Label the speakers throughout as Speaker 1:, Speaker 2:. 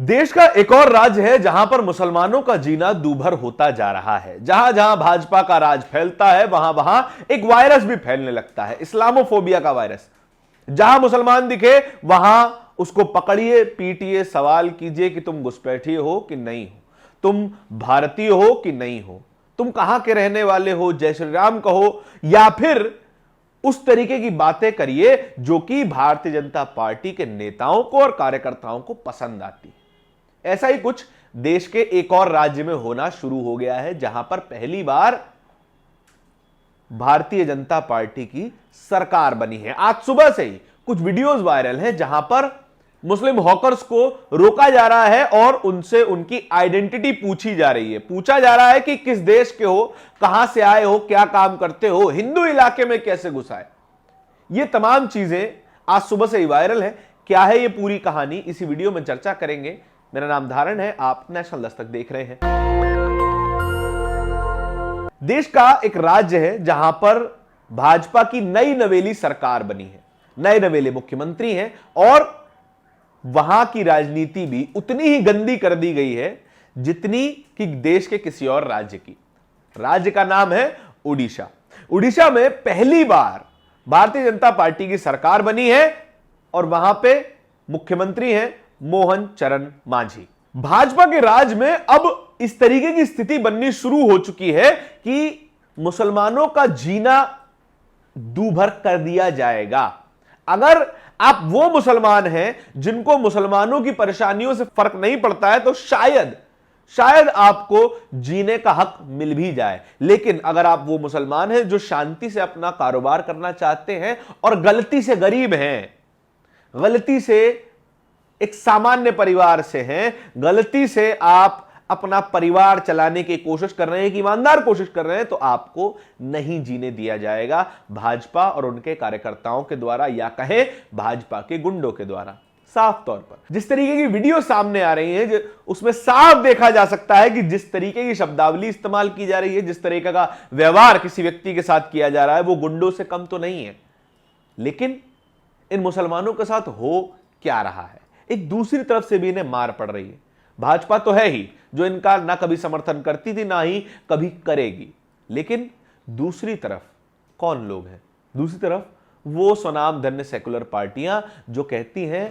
Speaker 1: देश का एक और राज्य है जहां पर मुसलमानों का जीना दूभर होता जा रहा है। जहां जहां भाजपा का राज फैलता है वहां वहां एक वायरस भी फैलने लगता है, इस्लामोफोबिया का वायरस। जहां मुसलमान दिखे वहां उसको पकड़िए, पीटिए, सवाल कीजिए कि तुम घुसपैठिए हो कि नहीं हो, तुम भारतीय हो कि नहीं हो, तुम कहां के रहने वाले हो, जय श्री राम कहो, या फिर उस तरीके की बातें करिए जो कि भारतीय जनता पार्टी के नेताओं को और कार्यकर्ताओं को पसंद आती है। ऐसा ही कुछ देश के एक और राज्य में होना शुरू हो गया है, जहां पर पहली बार भारतीय जनता पार्टी की सरकार बनी है। आज सुबह से ही कुछ वीडियोस वायरल हैं जहां पर मुस्लिम हॉकर्स को रोका जा रहा है और उनसे उनकी आइडेंटिटी पूछी जा रही है। पूछा जा रहा है कि किस देश के हो, कहां से आए हो, क्या काम करते हो, हिंदू इलाके में कैसे घुसाए। ये तमाम चीजें आज सुबह से ही वायरल है। क्या है ये पूरी कहानी, इसी वीडियो में चर्चा करेंगे। मेरा नाम धारण है, आप नेशनल दस्तक देख रहे हैं। देश का एक राज्य है जहां पर भाजपा की नई नवेली सरकार बनी है, नए नवेले मुख्यमंत्री हैं और वहां की राजनीति भी उतनी ही गंदी कर दी गई है जितनी कि देश के किसी और राज्य की। राज्य का नाम है उड़ीसा। उड़ीसा में पहली बार भारतीय जनता पार्टी की सरकार बनी है और वहां पे मुख्यमंत्री हैं मोहन चरण मांझी। भाजपा के राज में अब इस तरीके की स्थिति बननी शुरू हो चुकी है कि मुसलमानों का जीना दूभर कर दिया जाएगा। अगर आप वो मुसलमान हैं जिनको मुसलमानों की परेशानियों से फर्क नहीं पड़ता है तो शायद आपको जीने का हक मिल भी जाए। लेकिन अगर आप वो मुसलमान हैं जो शांति से अपना कारोबार करना चाहते हैं और गलती से गरीब हैं, गलती से एक सामान्य परिवार से हैं, गलती से आप अपना परिवार चलाने की कोशिश कर रहे हैं, कि ईमानदार कोशिश कर रहे हैं, तो आपको नहीं जीने दिया जाएगा भाजपा और उनके कार्यकर्ताओं के द्वारा, या कहें भाजपा के गुंडों के द्वारा। साफ तौर पर जिस तरीके की वीडियो सामने आ रही है उसमें साफ देखा जा सकता है कि जिस तरीके की शब्दावली इस्तेमाल की जा रही है, जिस तरीके का व्यवहार किसी व्यक्ति के साथ किया जा रहा है, वो गुंडों से कम तो नहीं है। लेकिन इन मुसलमानों के साथ हो क्या रहा है, एक दूसरी तरफ से भी इन्हें मार पड़ रही है। भाजपा तो है ही जो इनका ना कभी समर्थन करती थी ना ही कभी करेगी, लेकिन दूसरी तरफ कौन लोग हैं? दूसरी तरफ वो स्वनाम धन्य सेकुलर पार्टियां जो कहती हैं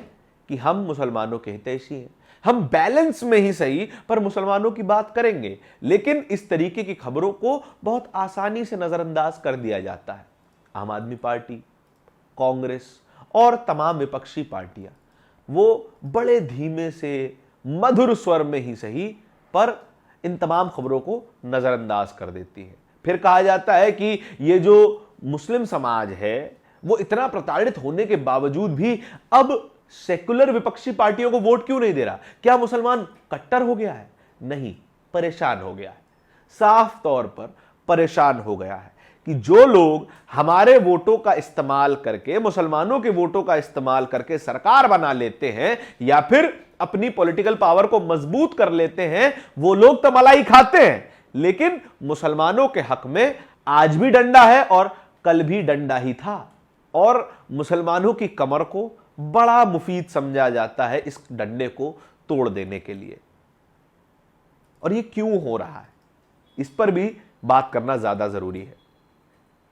Speaker 1: कि हम मुसलमानों के हितैषी हैं, हम बैलेंस में ही सही पर मुसलमानों की बात करेंगे। लेकिन इस तरीके की खबरों को बहुत आसानी से नजरअंदाज कर दिया जाता है। आम आदमी पार्टी, कांग्रेस और तमाम विपक्षी पार्टियां वो बड़े धीमे से, मधुर स्वर में ही सही पर इन तमाम खबरों को नजरअंदाज कर देती है। फिर कहा जाता है कि ये जो मुस्लिम समाज है वो इतना प्रताड़ित होने के बावजूद भी अब सेकुलर विपक्षी पार्टियों को वोट क्यों नहीं दे रहा? क्या मुसलमान कट्टर हो गया है? नहीं, परेशान हो गया है। साफ तौर पर परेशान हो गया है कि जो लोग हमारे वोटों का इस्तेमाल करके, मुसलमानों के वोटों का इस्तेमाल करके सरकार बना लेते हैं या फिर अपनी पॉलिटिकल पावर को मजबूत कर लेते हैं, वो लोग तो मलाई खाते हैं, लेकिन मुसलमानों के हक में आज भी डंडा है और कल भी डंडा ही था। और मुसलमानों की कमर को बड़ा मुफीद समझा जाता है इस डंडे को तोड़ देने के लिए। और ये क्यों हो रहा है, इस पर भी बात करना ज्यादा जरूरी है।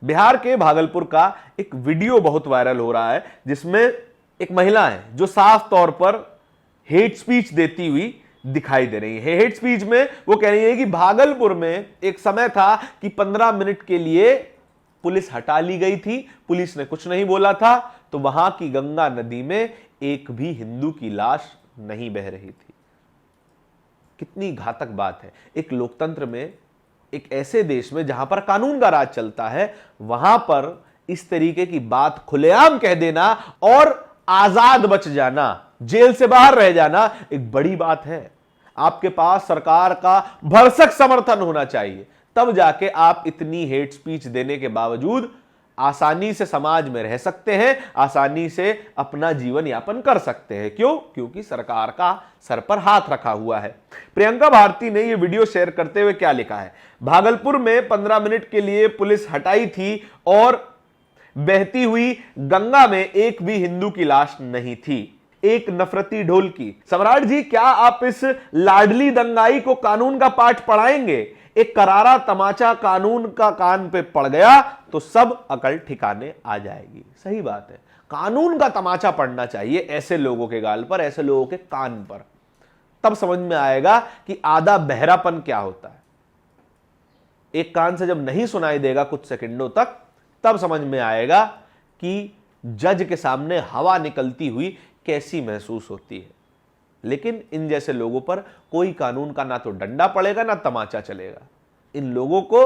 Speaker 1: बिहार के भागलपुर का एक वीडियो बहुत वायरल हो रहा है जिसमें एक महिला है जो साफ तौर पर हेट स्पीच देती हुई दिखाई दे रही है। हेट स्पीच में वो कह रही है कि भागलपुर में एक समय था कि 15 मिनट के लिए पुलिस हटा ली गई थी, पुलिस ने कुछ नहीं बोला था, तो वहां की गंगा नदी में एक भी हिंदू की लाश नहीं बह रही थी। कितनी घातक बात है। एक लोकतंत्र में, एक ऐसे देश में जहां पर कानून का राज चलता है, वहां पर इस तरीके की बात खुलेआम कह देना और आजाद बच जाना, जेल से बाहर रह जाना एक बड़ी बात है। आपके पास सरकार का भरसक समर्थन होना चाहिए, तब जाके आप इतनी हेट स्पीच देने के बावजूद आसानी से समाज में रह सकते हैं, आसानी से अपना जीवन यापन कर सकते हैं। क्यों? क्योंकि सरकार का सर पर हाथ रखा हुआ है। प्रियंका भारती ने यह वीडियो शेयर करते हुए क्या लिखा है? भागलपुर में 15 मिनट के लिए पुलिस हटाई थी और बहती हुई गंगा में एक भी हिंदू की लाश नहीं थी। एक नफरती ढोल की। सम्राट जी, क्या आप इस लाडली दंगाई को कानून का पाठ पढ़ाएंगे? एक करारा तमाचा कानून का कान पे पड़ गया तो सब अकल ठिकाने आ जाएगी। सही बात है, कानून का तमाचा पड़ना चाहिए ऐसे लोगों के गाल पर, ऐसे लोगों के कान पर, तब समझ में आएगा कि आधा बहरापन क्या होता है। एक कान से जब नहीं सुनाई देगा कुछ सेकंडों तक, तब समझ में आएगा कि जज के सामने हवा निकलती हुई कैसी महसूस होती है। लेकिन इन जैसे लोगों पर कोई कानून का ना तो डंडा पड़ेगा ना तमाचा चलेगा। इन लोगों को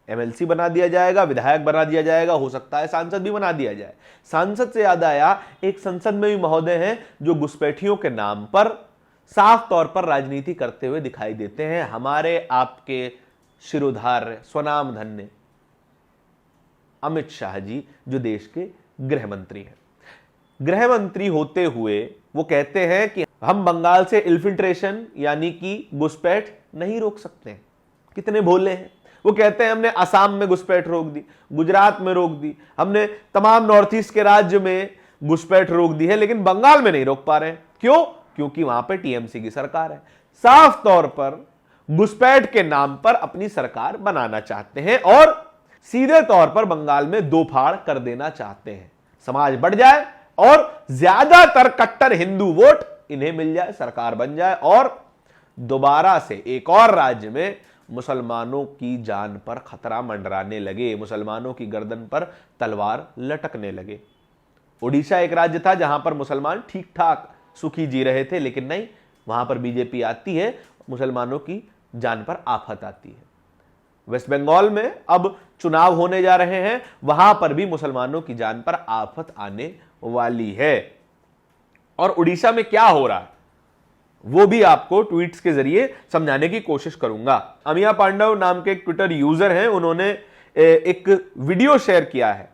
Speaker 1: एमएलसी बना दिया जाएगा, विधायक बना दिया जाएगा, हो सकता है सांसद भी बना दिया जाए। सांसद से याद आया, एक संसद में भी महोदय हैं जो घुसपैठियों के नाम पर साफ तौर पर राजनीति करते हुए दिखाई देते हैं। हमारे आपके शिरोधार्य स्वनाम धन्य अमित शाह जी, जो देश के गृह मंत्री हैं। गृह मंत्री होते हुए वो कहते हैं कि हम बंगाल से इन्फिल्ट्रेशन यानी कि घुसपैठ नहीं रोक सकते। कितने भोले हैं। वो कहते हैं हमने असम में घुसपैठ रोक दी, गुजरात में रोक दी, हमने तमाम नॉर्थ ईस्ट के राज्य में घुसपैठ रोक दी है, लेकिन बंगाल में नहीं रोक पा रहे हैं। क्यों? क्योंकि वहां पे टीएमसी की सरकार है। साफ तौर पर घुसपैठ के नाम पर अपनी सरकार बनाना चाहते हैं और सीधे तौर पर बंगाल में दो फाड़ कर देना चाहते हैं। समाज बढ़ जाए और ज्यादातर कट्टर हिंदू वोट इन्हें मिल जाए, सरकार बन जाए और दोबारा से एक और राज्य में मुसलमानों की जान पर खतरा मंडराने लगे, मुसलमानों की गर्दन पर तलवार लटकने लगे। ओडिशा एक राज्य था जहां पर मुसलमान ठीक ठाक सुखी जी रहे थे, लेकिन नहीं, वहां पर बीजेपी आती है, मुसलमानों की जान पर आफत आती है। वेस्ट बंगाल में अब चुनाव होने जा रहे हैं, वहां पर भी मुसलमानों की जान पर आफत आने वाली है। और उड़ीसा में क्या हो रहा है वो भी आपको ट्वीट्स के जरिए समझाने की कोशिश करूंगा। अमिया पांडव नाम के एक ट्विटर यूजर हैं, उन्होंने एक वीडियो शेयर किया है।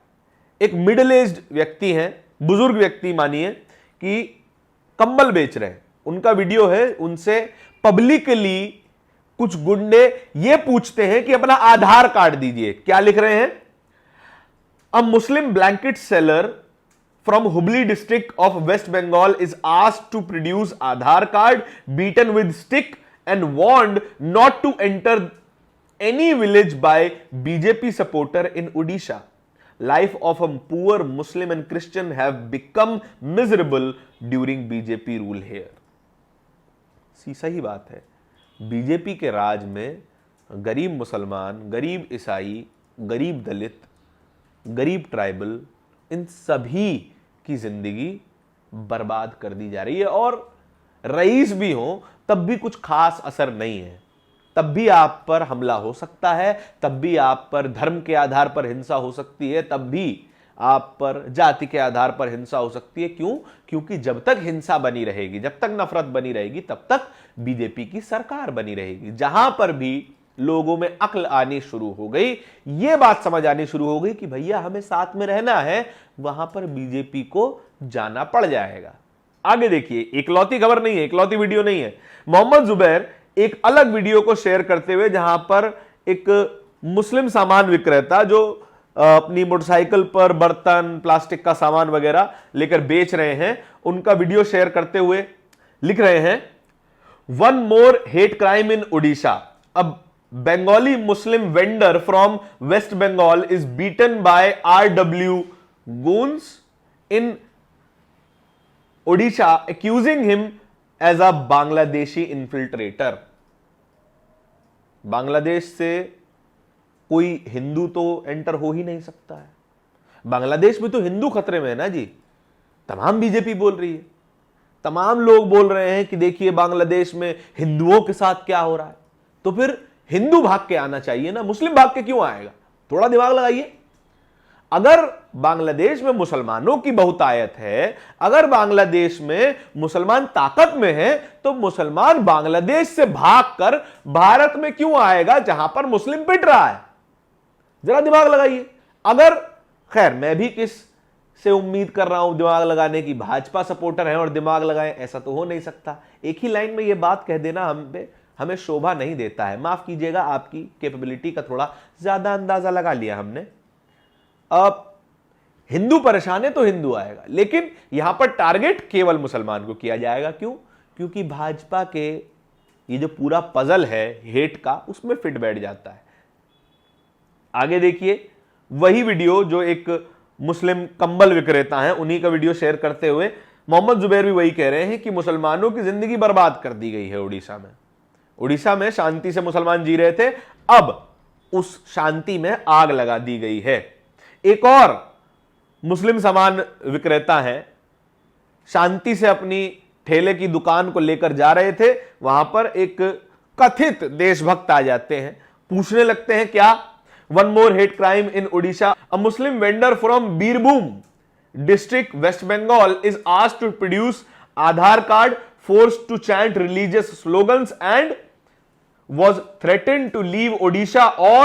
Speaker 1: एक मिडिल एज्ड व्यक्ति हैं, बुजुर्ग व्यक्ति मानिए, कि कंबल बेच रहे हैं। उनका वीडियो है, उनसे पब्लिकली कुछ गुंडे ये पूछते हैं कि अपना आधार कार्ड दीजिए। क्या लिख रहे हैं? A Muslim blanket seller from Hubli district of West Bengal is asked to produce Aadhaar card, beaten with stick and warned not to enter any village by BJP supporter in Odisha. Life of a poor Muslim and Christian have become miserable during BJP rule here. सही बात है। BJP के राज में गरीब मुसलमान, गरीब ईसाई, गरीब दलित, गरीब ट्राइबल, इन सभी की जिंदगी बर्बाद कर दी जा रही है। और रईस भी हो तब भी कुछ खास असर नहीं है। तब भी आप पर हमला हो सकता है, तब भी आप पर धर्म के आधार पर हिंसा हो सकती है, तब भी आप पर जाति के आधार पर हिंसा हो सकती है। क्यों? क्योंकि जब तक हिंसा बनी रहेगी, जब तक नफरत बनी रहेगी, तब तक बीजेपी की सरकार बनी रहेगी। जहां पर भी लोगों में अक्ल आनी शुरू हो गई, यह बात समझ आनी शुरू हो गई कि भैया हमें साथ में रहना है, वहां पर बीजेपी को जाना पड़ जाएगा। आगे देखिए, इकलौती खबर नहीं है, इकलौती वीडियो नहीं है। मोहम्मद जुबैर एक अलग वीडियो को शेयर करते हुए, जहां पर एक मुस्लिम सामान विक्रेता जो अपनी मोटरसाइकिल पर बर्तन, प्लास्टिक का सामान वगैरह लेकर बेच रहे हैं, उनका वीडियो शेयर करते हुए लिख रहे हैं, one more hate crime in Odisha. अब Bengali Muslim vendor from West Bengal is beaten by RW goons in Odisha, accusing him as a Bangladeshi infiltrator. Bangladesh से कोई हिंदू तो एंटर हो ही नहीं सकता है। बांग्लादेश में तो हिंदू खतरे में है ना जी। तमाम बीजेपी बोल रही है, तमाम लोग बोल रहे हैं कि देखिए बांग्लादेश में हिंदुओं के साथ क्या हो रहा है। तो फिर हिंदू भाग के आना चाहिए ना, मुस्लिम भाग के क्यों आएगा? थोड़ा दिमाग लगाइए। अगर बांग्लादेश में मुसलमानों की बहुतायत है, अगर बांग्लादेश में मुसलमान ताकत में है, तो मुसलमान बांग्लादेश से भागकर भारत में क्यों आएगा जहां पर मुस्लिम पिट रहा है? जरा दिमाग लगाइए। अगर, खैर मैं भी किस से उम्मीद कर रहा हूं दिमाग लगाने की, भाजपा सपोर्टर हैं और दिमाग लगाएं, ऐसा तो हो नहीं सकता। एक ही लाइन में यह बात कह देना हमें शोभा नहीं देता है। माफ कीजिएगा, आपकी कैपेबिलिटी का थोड़ा ज्यादा अंदाजा लगा लिया हमने। अब हिंदू परेशान है तो हिंदू आएगा, लेकिन यहां पर टारगेट केवल मुसलमान को किया जाएगा। क्यों? क्योंकि भाजपा के ये जो पूरा पजल है हेट का, उसमें फिट बैठ जाता है। आगे देखिए वही वीडियो जो एक मुस्लिम कंबल विक्रेता हैं, उन्हीं का वीडियो शेयर करते हुए मोहम्मद जुबैर भी वही कह रहे हैं कि मुसलमानों की जिंदगी बर्बाद कर दी गई है उड़ीसा में। उड़ीसा में शांति से मुसलमान जी रहे थे, अब उस शांति में आग लगा दी गई है। एक और मुस्लिम सामान विक्रेता हैं, शांति से अपनी ठेले की दुकान को लेकर जा रहे थे, वहां पर एक कथित देशभक्त आ जाते हैं, पूछने लगते हैं क्या? One more hate crime in Odisha, a Muslim vendor from Birbhum district West Bengal is asked to produce Aadhaar card, forced to chant religious slogans and was threatened to leave Odisha or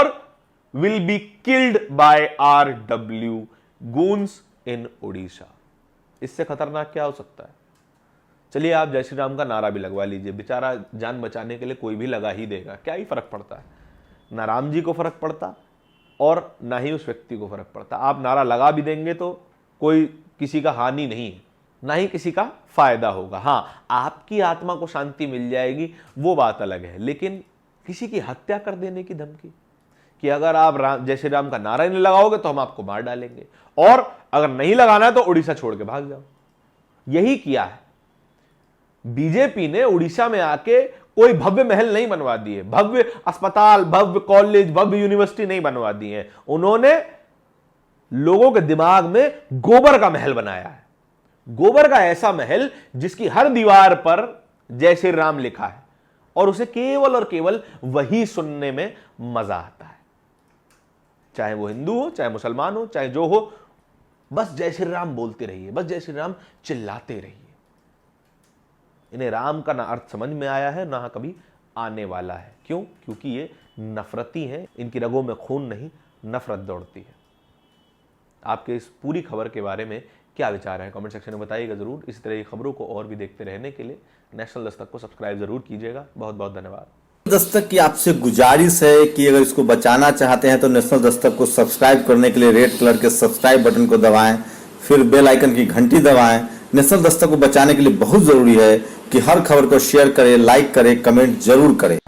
Speaker 1: will be killed by RW goons in Odisha। इससे खतरनाक क्या हो सकता है? चलिए आप जय श्री राम का नारा भी लगवा लीजिए, बेचारा जान बचाने के लिए कोई भी लगा ही देगा, क्या ही फर्क पड़ता है? ना राम जी को फर्क पड़ता और ना ही उस व्यक्ति को फर्क पड़ता। आप नारा लगा भी देंगे तो कोई किसी का हानि नहीं है, ना ही किसी का फायदा होगा। हां, आपकी आत्मा को शांति मिल जाएगी, वो बात अलग है, लेकिन किसी की हत्या कर देने की धमकी कि अगर आप जय श्री राम का नारा नहीं लगाओगे तो हम आपको मार डालेंगे, और अगर नहीं लगाना है तो उड़ीसा छोड़ के भाग जाओ। यही किया है बीजेपी ने। उड़ीसा में आके कोई भव्य महल नहीं बनवा दिए, भव्य अस्पताल, भव्य कॉलेज, भव्य यूनिवर्सिटी नहीं बनवा दी है। उन्होंने लोगों के दिमाग में गोबर का महल बनाया है, गोबर का ऐसा महल जिसकी हर दीवार पर जय श्री राम लिखा है, और उसे केवल और केवल वही सुनने में मजा आता है। चाहे वो हिंदू हो, चाहे मुसलमान हो, चाहे जो हो, बस जय श्री राम बोलते रहिए, बस जय श्री राम चिल्लाते रहिए। इन्हें राम का ना अर्थ समझ में आया है, ना कभी आने वाला है। क्यों? क्योंकि ये नफरती हैं, इनकी रगों में खून नहीं, नफरत दौड़ती है। आपके इस पूरी खबर के बारे में क्या विचार है कमेंट सेक्शन में बताइएगा जरूर। इसी तरह की खबरों को और भी देखते रहने के लिए नेशनल दस्तक को सब्सक्राइब जरूर कीजिएगा। बहुत बहुत धन्यवाद।
Speaker 2: दस्तक की आपसे गुजारिश है कि अगर इसको बचाना चाहते हैं तो नेशनल दस्तक को सब्सक्राइब करने के लिए रेड कलर के सब्सक्राइब बटन को दबाएं, फिर बेल आइकन की घंटी दबाएं। नेशनल दस्तक को बचाने के लिए बहुत जरूरी है कि हर खबर को शेयर करें, लाइक करें, कमेंट जरूर करें।